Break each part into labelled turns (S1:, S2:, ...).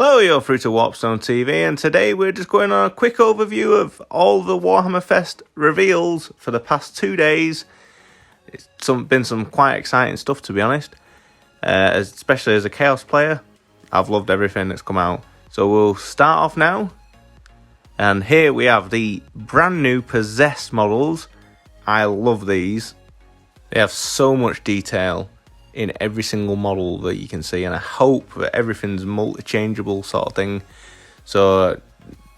S1: Hello, you're through to Warpstone TV, and today we're just going on a quick overview of all the Warhammer Fest reveals for the past 2 days. It's been some quite exciting stuff, to be honest, especially as a Chaos player. I've loved everything that's come out. So we'll start off now, and here we have the brand new Possessed models. I love these. They have so much detail in every single model that you can see, and I hope that everything's multi-changeable sort of thing, so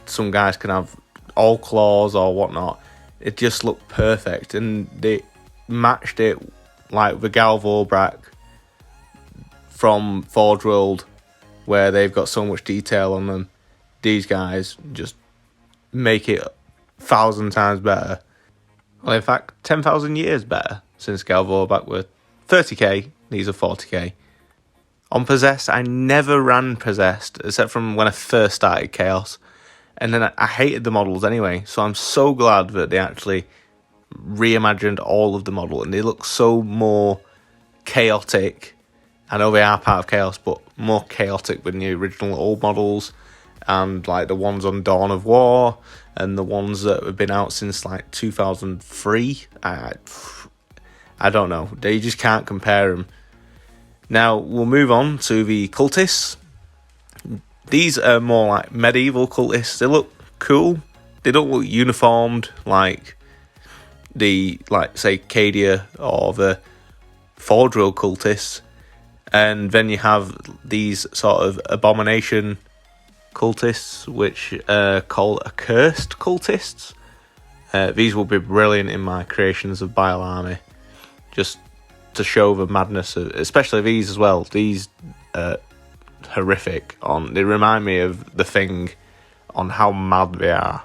S1: some guys can have all claws or whatnot. It just looked perfect, and they matched it like the Galvorbrak from Forge World, where they've got so much detail on them. These guys just make it 1,000 times better. Well, in fact, 10,000 years better, since Galvorbrak were 30k. These are 40k. On Possessed, I never ran Possessed, except from when I first started Chaos. And then I hated the models anyway, so I'm so glad that they actually reimagined all of the model, and they look so more chaotic. I know they are part of Chaos, but more chaotic than the original old models, and like the ones on Dawn of War, and the ones that have been out since like 2003. I don't know. They just can't compare them. Now, we'll move on to the cultists. These are more like medieval cultists. They look cool. They don't look uniformed like say, Cadia or the Forge World cultists. And then you have these sort of abomination cultists, which are called accursed cultists. These will be brilliant in my creations of Bile Army, just to show the madness of, especially these as well. These are horrific. They remind me of The Thing on how mad they are.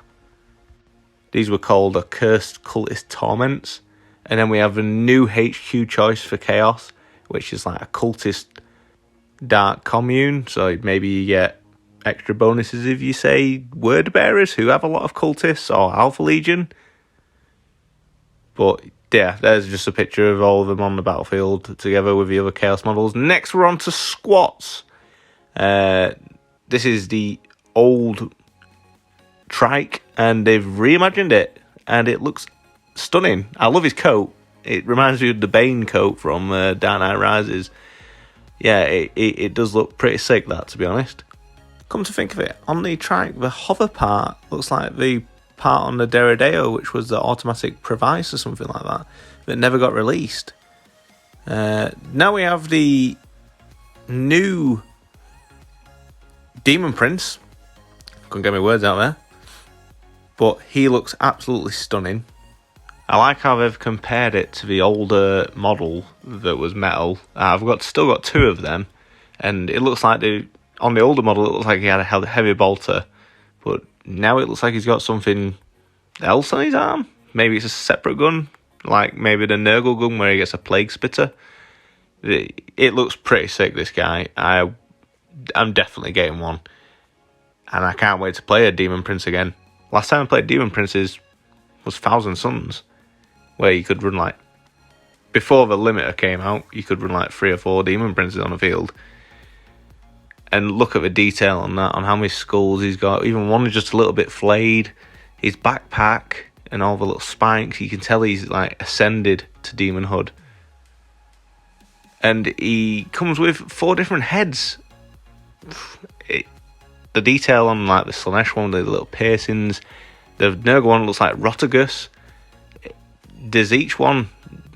S1: These were called Accursed Cultist Torments. And then we have a new HQ choice for Chaos, which is like a cultist dark commune. So maybe you get extra bonuses if you say word bearers who have a lot of cultists, or Alpha Legion. But yeah, there's just a picture of all of them on the battlefield together with the other Chaos models. Next, we're on to Squats. This is the old trike, and they've reimagined it, and it looks stunning. I love his coat. It reminds me of the Bane coat from Dark Knight Rises. Yeah, it does look pretty sick, that, to be honest. Come to think of it, on the trike, the hover part looks like the part on the Deredeo, which was the automatic Previce or something like that never got released. Now we have the new Demon Prince. Couldn't get my words out there, but he looks absolutely stunning. I like how they've compared it to the older model that was metal. I've still got two of them, and it looks like on the older model it looks like he had a heavy bolter, but now it looks like he's got something else on his arm. Maybe it's a separate gun, like maybe the Nurgle gun where he gets a plague spitter. It looks pretty sick, this guy. I'm definitely getting one, and I can't wait to play a Demon Prince again. Last time I played Demon Princes was Thousand Suns, where you could run like, before the limiter came out, you could run like 3 or 4 Demon Princes on the field. And look at the detail on that, on how many skulls he's got. Even one is just a little bit flayed. His backpack and all the little spikes, you can tell he's like ascended to demonhood. And he comes with 4 different heads. The detail on like the Slanesh one, the little piercings. The Nurgle one looks like Rotagus. Does each one,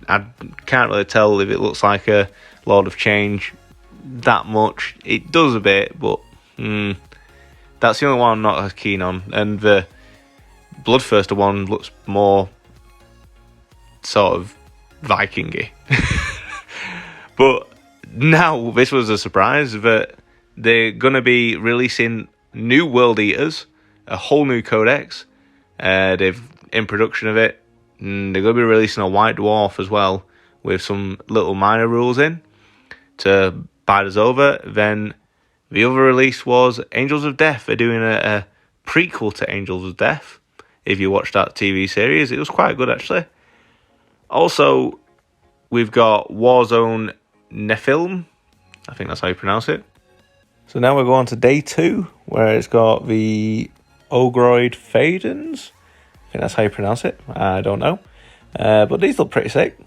S1: I can't really tell if it looks like a Lord of Change that much. It does a bit, but that's the only one I'm not as keen on. And the Bloodthirster one looks more sort of Viking-y. But now this was a surprise that they're going to be releasing new World Eaters, a whole new codex. They've in production of it. And they're going to be releasing a White Dwarf as well, with some little minor rules in to bide us over. Then the other release was Angels of Death. They're doing a prequel to Angels of Death. If you watched that TV series, it was quite good actually. Also, we've got Warzone Nephilim. I think that's how you pronounce it. So now we're going on to day 2, where it's got the Ogroid Fadens. I think that's how you pronounce it. I don't know. But these look pretty sick.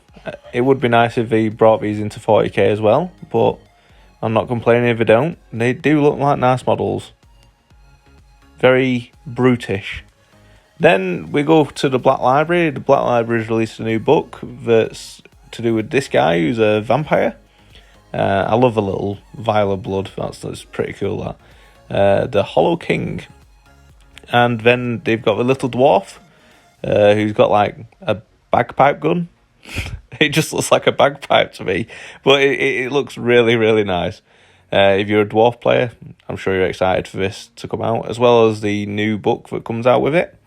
S1: It would be nice if they brought these into 40k as well, but I'm not complaining if they don't. They do look like nice models. Very brutish. Then we go to the Black Library. The Black Library's released a new book that's to do with this guy who's a vampire. I love the little vial of blood. That's pretty cool, that. The Hollow King. And then they've got the little dwarf, who's got like a bagpipe gun. It just looks like a bagpipe to me, but it looks really, really nice. If you're a dwarf player, I'm sure you're excited for this to come out, as well as the new book that comes out with it.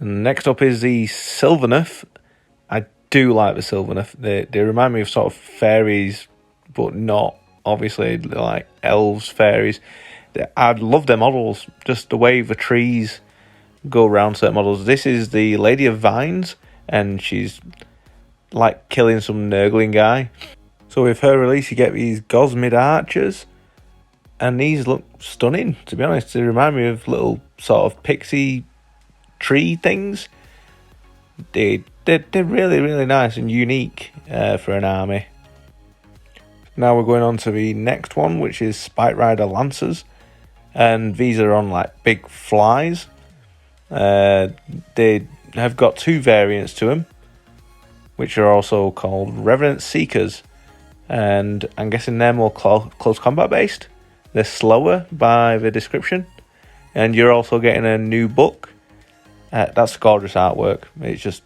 S1: And next up is the Sylvaneth. I do like the Sylvaneth. They remind me of sort of fairies, but not obviously like elves, fairies. I love their models, just the way the trees go around certain models. This is the Lady of Vines, and she's like killing some nurgling guy. So with her release, you get these Gosmid archers, and these look stunning, to be honest. They remind me of little sort of pixie tree things. They're really, really nice and unique for an army. Now we're going on to the next one, which is Spite Rider Lancers. And these are on like big flies. They have got 2 variants to them, which are also called Revenant Seekers. And I'm guessing they're more close combat based. They're slower by the description. And you're also getting a new book. That's gorgeous artwork. It's just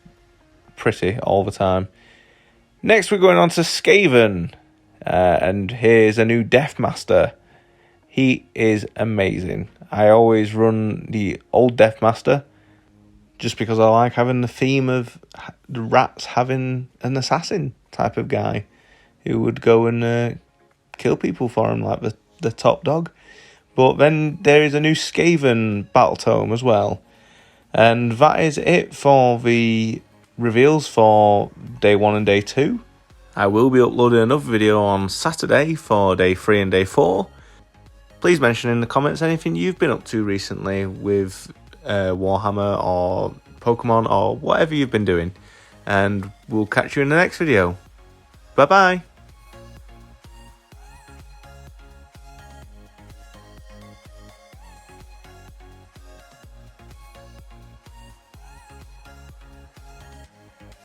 S1: pretty all the time. Next we're going on to Skaven. And here's a new Deathmaster. He is amazing. I always run the old Deathmaster just because I like having the theme of the rats having an assassin type of guy who would go and kill people for him, like the top dog. But then there is a new Skaven battle tome as well. And that is it for the reveals for day 1 and day 2. I will be uploading another video on Saturday for day 3 and day 4. Please mention in the comments anything you've been up to recently with Warhammer or Pokemon or whatever you've been doing. And we'll catch you in the next video. Bye bye.